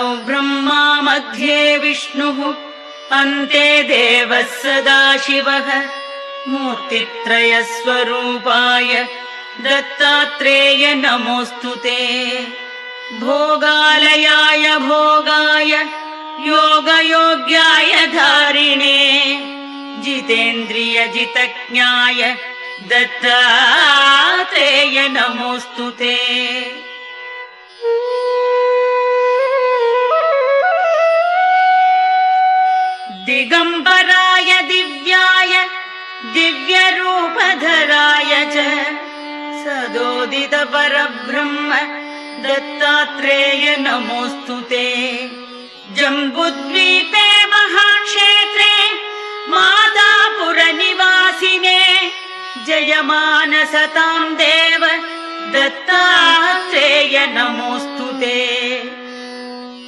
ब्रह्मा मध्ये विष्णुः अन्ते देवः सदाशिवः मूर्तित्रयस्वरूपाय दत्तात्रेय नमोऽस्तुते। भोगालयाय भोगाय योगयोग्याय धारिणे जितेन्द्रियजितज्ञाय दत्तात्रेय नमोऽस्तुते। दिगंबराय दिव्याय दिव्यरूपधराय च सदोदित परब्रह्म दत्तात्रेय नमोऽस्तुते। जम्बुद्वीपे महाक्षेत्रे मादापुरनिवासिने जयमानसतां देव दत्तात्रेय नमोऽस्तुते।